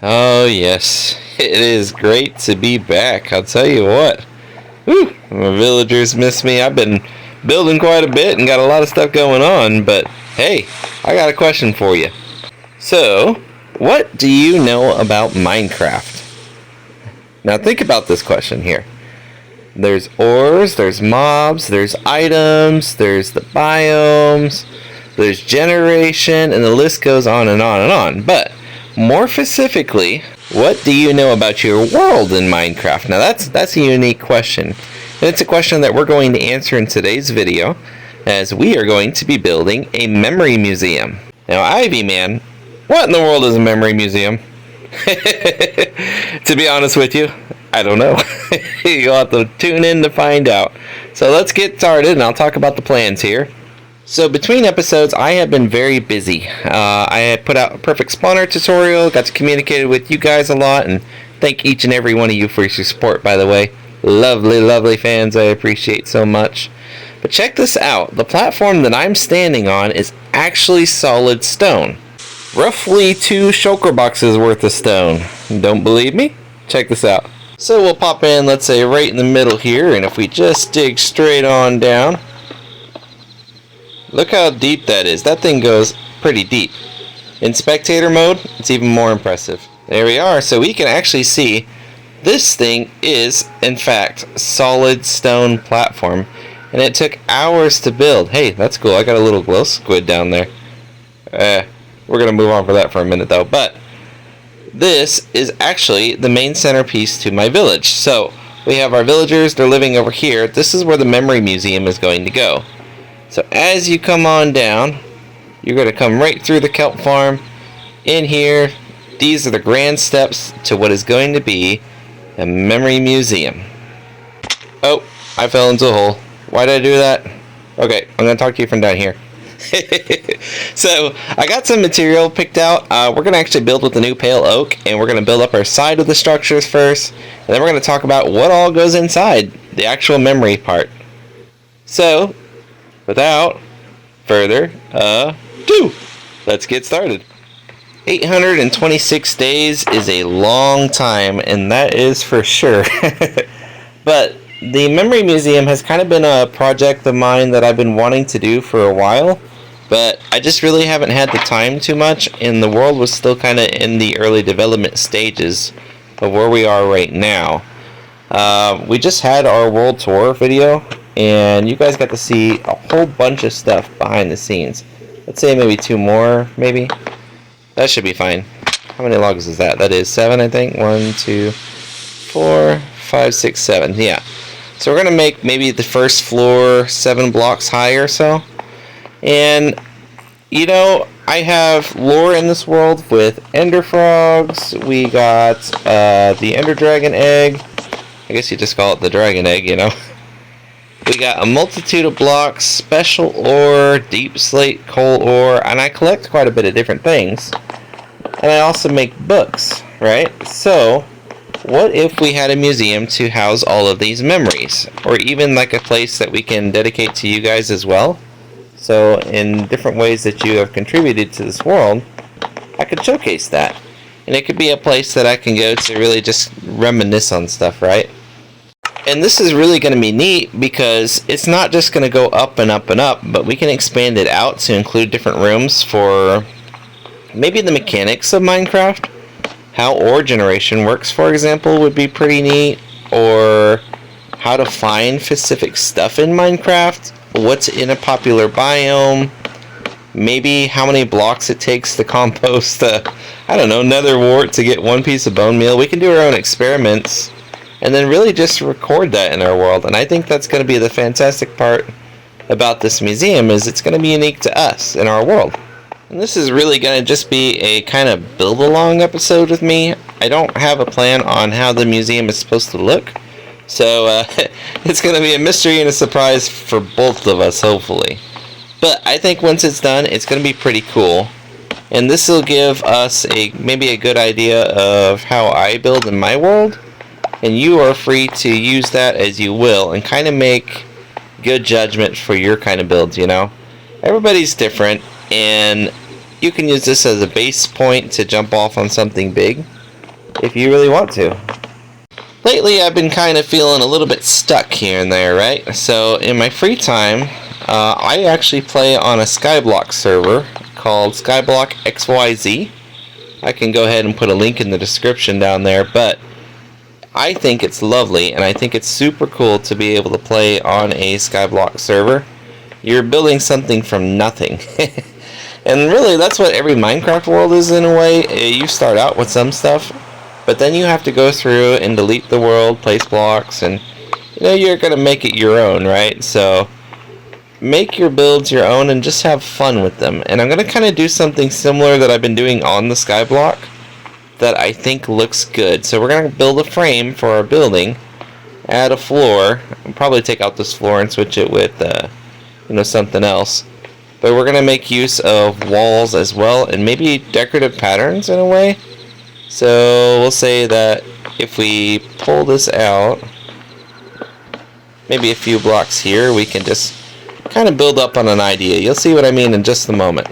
Oh yes, it is great to be back. I'll tell you what. Whew, my villagers miss me. I've been building quite a bit and got a lot of stuff going on, but hey, I got a question for you. So, what do you know about Minecraft? Now think about this question here. There's ores, there's mobs, there's items, there's the biomes, there's generation, and the list goes on and on and on. But more specifically, what do you know about your world in Minecraft? Now that's a unique question. And it's a question that we're going to answer in today's video, as we are going to be building a memory museum. Now, Ivy Man, what in the world is a memory museum? To be honest with you, I don't know. You'll have to tune in to find out. So let's get started, and I'll talk about the plans here. So between episodes, I have been very busy. I had put out a perfect spawner tutorial, got to communicate with you guys a lot, and thank each and every one of you for your support, by the way. Lovely, lovely fans, I appreciate so much. But check this out. The platform that I'm standing on is actually solid stone. Roughly 2 shulker boxes worth of stone. Don't believe me? Check this out. So we'll pop in, let's say, right in the middle here, and if we just dig straight on down, look how deep that is. That thing goes pretty deep. In spectator mode, it's even more impressive. There we are. So we can actually see this thing is, in fact, solid stone platform. And it took hours to build. Hey, that's cool. I got a little glow squid down there. We're going to move on for that for a minute, though. But this is actually the main centerpiece to my village. So we have our villagers. They're living over here. This is where the memory museum is going to go. So as you come on down, you're going to come right through the kelp farm. In here, these are the grand steps to what is going to be a memory museum. Oh, I fell into a hole. Why did I do that? Okay, I'm going to talk to you from down here. So, I got some material picked out. We're going to actually build with the new pale oak, and we're going to build up our side of the structures first, and then we're going to talk about what all goes inside the actual memory part. So, without further ado, let's get started. 826 days is a long time, and that is for sure. But the Memory Museum has kind of been a project of mine that I've been wanting to do for a while, but I just really haven't had the time too much, and the world was still kind of in the early development stages of where we are right now. We just had our world tour video, and you guys got to see a whole bunch of stuff behind the scenes. Let's say maybe 2 more, maybe. That should be fine. How many logs is that? That is 7, I think. 1, 2, 4, 5, 6, 7. Yeah. So we're going to make maybe the first floor 7 blocks high or so. And, you know, I have lore in this world with ender frogs. We got the ender dragon egg. I guess you just call it the dragon egg, you know. We got a multitude of blocks, special ore, deep slate, coal ore, and I collect quite a bit of different things. And I also make books, right? So, what if we had a museum to house all of these memories? Or even like a place that we can dedicate to you guys as well? So, in different ways that you have contributed to this world, I could showcase that. And it could be a place that I can go to really just reminisce on stuff, right? And this is really going to be neat because it's not just going to go up and up and up, but we can expand it out to include different rooms for maybe the mechanics of Minecraft. How ore generation works, for example, would be pretty neat. Or how to find specific stuff in Minecraft. What's in a popular biome. Maybe how many blocks it takes to compost, I don't know, nether wart to get 1 piece of bone meal. We can do our own experiments. And then really just record that in our world. And I think that's going to be the fantastic part about this museum, is it's going to be unique to us in our world. And this is really going to just be a kind of build-along episode with me. I don't have a plan on how the museum is supposed to look. So it's going to be a mystery and a surprise for both of us, hopefully. But I think once it's done, it's going to be pretty cool. And this will give us maybe a good idea of how I build in my world. And you are free to use that as you will and kind of make good judgment for your kind of builds, you know. Everybody's different, and you can use this as a base point to jump off on something big. if you really want to. Lately, I've been kind of feeling a little bit stuck here and there, right? So, in my free time, I actually play on a Skyblock server called Skyblock-XYZ. I can go ahead and put a link in the description down there, but I think it's lovely, and I think it's super cool to be able to play on a Skyblock server. You're building something from nothing. And really, that's what every Minecraft world is in a way. You start out with some stuff, but then you have to go through and delete the world, place blocks, and you're going to make it your own, right? So make your builds your own and just have fun with them. And I'm going to kind of do something similar that I've been doing on the Skyblock that I think looks good. So we're going to build a frame for our building, add a floor. I'll probably take out this floor and switch it with something else. But we're going to make use of walls as well, and maybe decorative patterns in a way. So we'll say that if we pull this out, maybe a few blocks here, we can just kind of build up on an idea. You'll see what I mean in just a moment.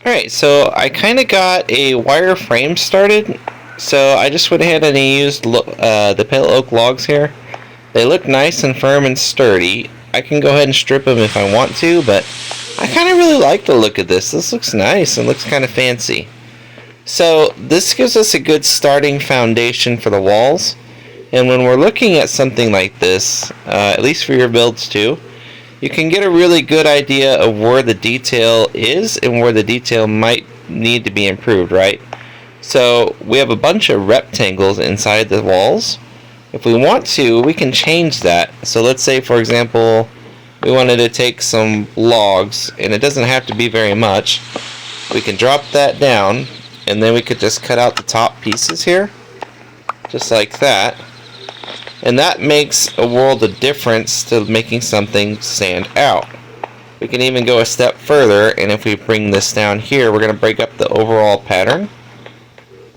Alright, so I kind of got a wire frame started. So I just went ahead and used the pale oak logs here. They look nice and firm and sturdy. I can go ahead and strip them if I want to, but I kind of really like the look of this. This looks nice and looks kind of fancy. So this gives us a good starting foundation for the walls. And when we're looking at something like this, at least for your builds too, you can get a really good idea of where the detail is and where the detail might need to be improved, right? So we have a bunch of rectangles inside the walls. If we want to, we can change that. So let's say, for example, we wanted to take some logs, and it doesn't have to be very much. We can drop that down, and then we could just cut out the top pieces here, just like that. And that makes a world of difference to making something stand out. We can even go a step further, and if we bring this down here, we're going to break up the overall pattern.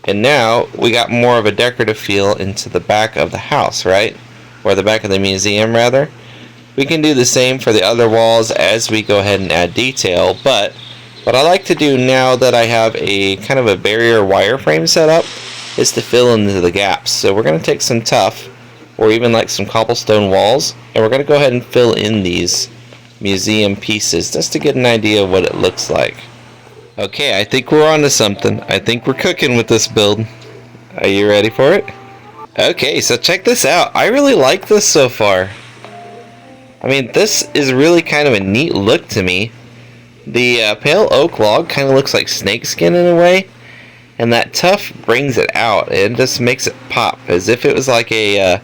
And now we got more of a decorative feel into the back of the house, right? Or the back of the museum, rather. We can do the same for the other walls as we go ahead and add detail, but what I like to do now that I have a kind of a barrier wireframe set up is to fill into the gaps. So we're going to take some tuff, or even like some cobblestone walls, and we're going to go ahead and fill in these museum pieces just to get an idea of what it looks like. Okay, I think we're onto something. I think we're cooking with this build. Are you ready for it? Okay, so check this out. I really like this so far. I mean, this is really kind of a neat look to me. The pale oak log kind of looks like snakeskin in a way, and that tuff brings it out. It just makes it pop, as if it was like a,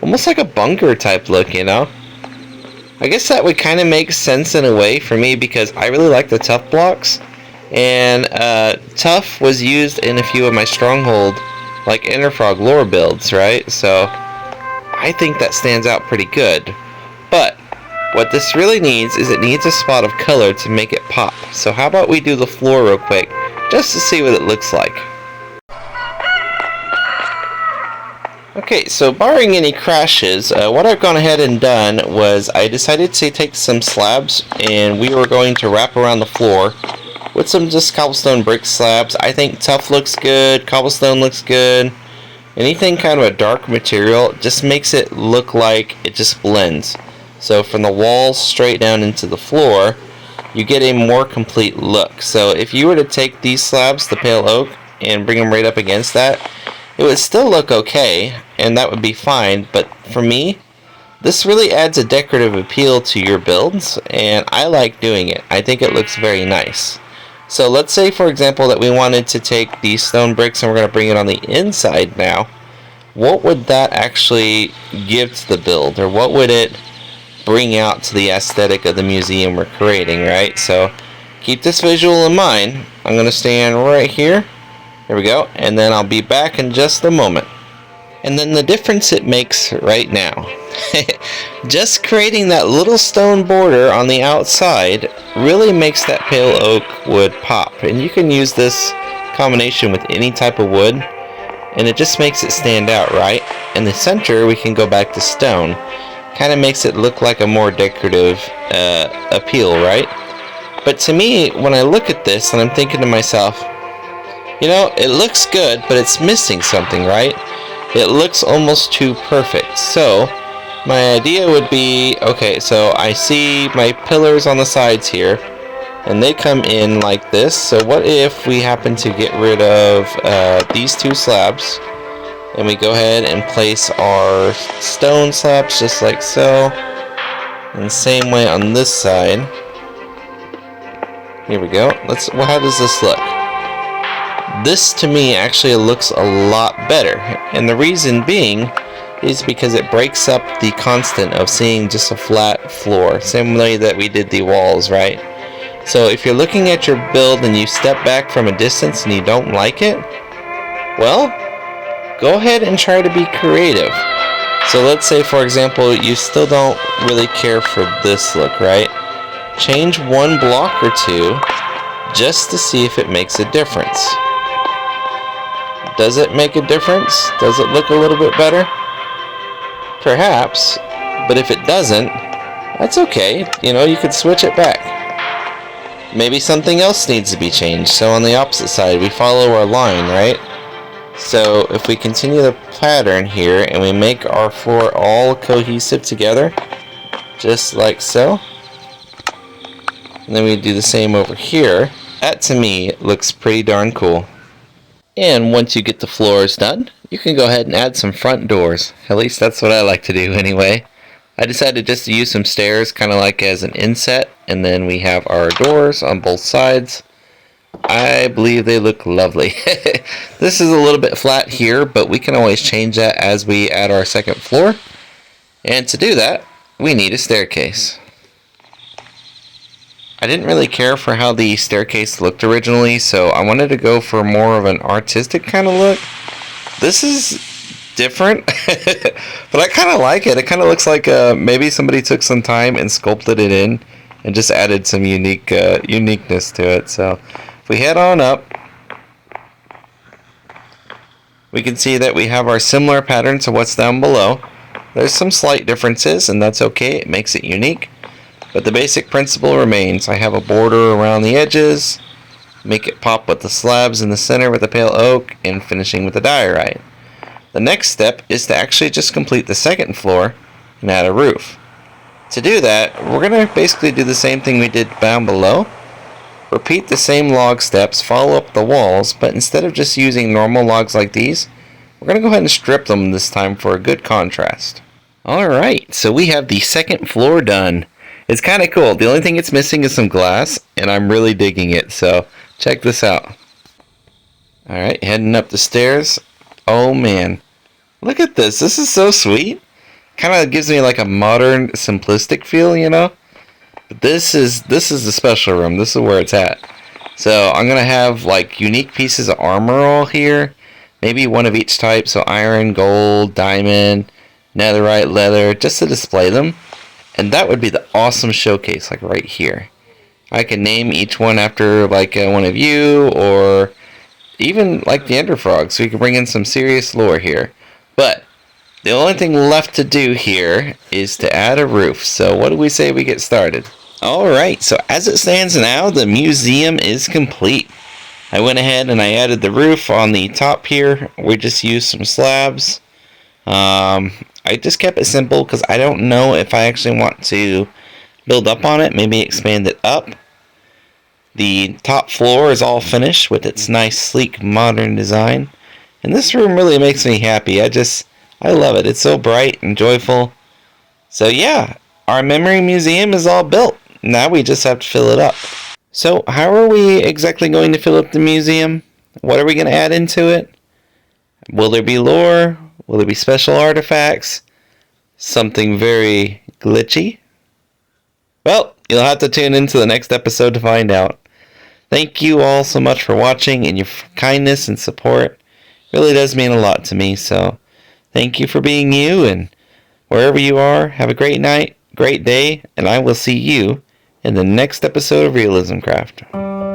almost like a bunker type look, you know? I guess that would kind of make sense in a way for me, because I really like the tuff blocks. And tuff was used in a few of my stronghold, like Enderfrog lore builds, right? So I think that stands out pretty good. But what this really needs is it needs a spot of color to make it pop. So how about we do the floor real quick, just to see what it looks like. Okay, so barring any crashes, what I've gone ahead and done was I decided to take some slabs, and we were going to wrap around the floor with some just cobblestone brick slabs. I think tuff looks good, cobblestone looks good. Anything kind of a dark material just makes it look like it just blends. So from the walls straight down into the floor, you get a more complete look. So if you were to take these slabs, the pale oak, and bring them right up against that, it would still look okay, and that would be fine. But for me, this really adds a decorative appeal to your builds, and I like doing it. I think it looks very nice. So let's say, for example, that we wanted to take these stone bricks and we're going to bring it on the inside now. What would that actually give to the build, or what would it bring out to the aesthetic of the museum we're creating, right? So keep this visual in mind. I'm going to stand right here. There we go. And then I'll be back in just a moment. And then the difference it makes right now. Just creating that little stone border on the outside really makes that pale oak wood pop. And you can use this combination with any type of wood, and it just makes it stand out, right? In the center, we can go back to stone. Kind of makes it look like a more decorative appeal, right? But to me, when I look at this and I'm thinking to myself, You know, it looks good, but it's missing something, right? It looks almost too perfect. So, my idea would be, okay, so I see my pillars on the sides here, and they come in like this. So what if we happen to get rid of these two slabs, and we go ahead and place our stone slabs just like so, and the same way on this side. Here we go. Well, how does this look? This to me actually looks a lot better, and the reason being is because it breaks up the constant of seeing just a flat floor, similarly that we did the walls, right? So if you're looking at your build and you step back from a distance and you don't like it, well, go ahead and try to be creative. So let's say, for example, you still don't really care for this look, right? Change one block or two just to see if it makes a difference. Does it make a difference? Does it look a little bit better? Perhaps, but if it doesn't, that's okay. You know, you could switch it back. Maybe something else needs to be changed. So on the opposite side, we follow our line, right? So if we continue the pattern here and we make our floor all cohesive together, just like so, and then we do the same over here, that to me looks pretty darn cool. And once you get the floors done, you can go ahead and add some front doors. At least that's what I like to do anyway. I decided just to use some stairs kind of like as an inset, and then we have our doors on both sides. I believe they look lovely. This is a little bit flat here, but we can always change that as we add our second floor. And to do that, we need a staircase. I didn't really care for how the staircase looked originally, so I wanted to go for more of an artistic kind of look. This is different, but I kind of like it. It kind of looks like maybe somebody took some time and sculpted it in and just added some uniqueness to it. So if we head on up, we can see that we have our similar pattern to what's down below. There's some slight differences, and that's okay. It makes it unique. But the basic principle remains. I have a border around the edges, make it pop with the slabs in the center with the pale oak, and finishing with the diorite. The next step is to actually just complete the second floor and add a roof. To do that, we're going to basically do the same thing we did down below. Repeat the same log steps, follow up the walls, but instead of just using normal logs like these, we're going to go ahead and strip them this time for a good contrast. Alright, so we have the second floor done. It's kind of cool. The only thing it's missing is some glass, and I'm really digging it, so check this out. Alright, heading up the stairs. Oh man, look at this. This is so sweet. Kind of gives me like a modern, simplistic feel, you know? But this is the special room. This is where it's at. So I'm going to have like unique pieces of armor all here. Maybe one of each type, so iron, gold, diamond, netherite, leather, just to display them. And that would be the awesome showcase, like right here. I can name each one after like one of you, or even like the Ender Frog, so you can bring in some serious lore here. But the only thing left to do here is to add a roof. So what do we say we get started? Alright, so as it stands now, the museum is complete. I went ahead and I added the roof on the top here. We just used some slabs. I just kept it simple because I don't know if I actually want to build up on it, maybe expand it up. The top floor is all finished with its nice, sleek, modern design. And this room really makes me happy. I love it. It's so bright and joyful. So yeah, our memory museum is all built. Now we just have to fill it up. So how are we exactly going to fill up the museum? What are we going to add into it? Will there be lore? Will there be special artifacts? Something very glitchy? Well, you'll have to tune into the next episode to find out. Thank you all so much for watching, and your kindness and support really does mean a lot to me. So thank you for being you, and wherever you are, have a great night, great day, and I will see you in the next episode of RealismCraft.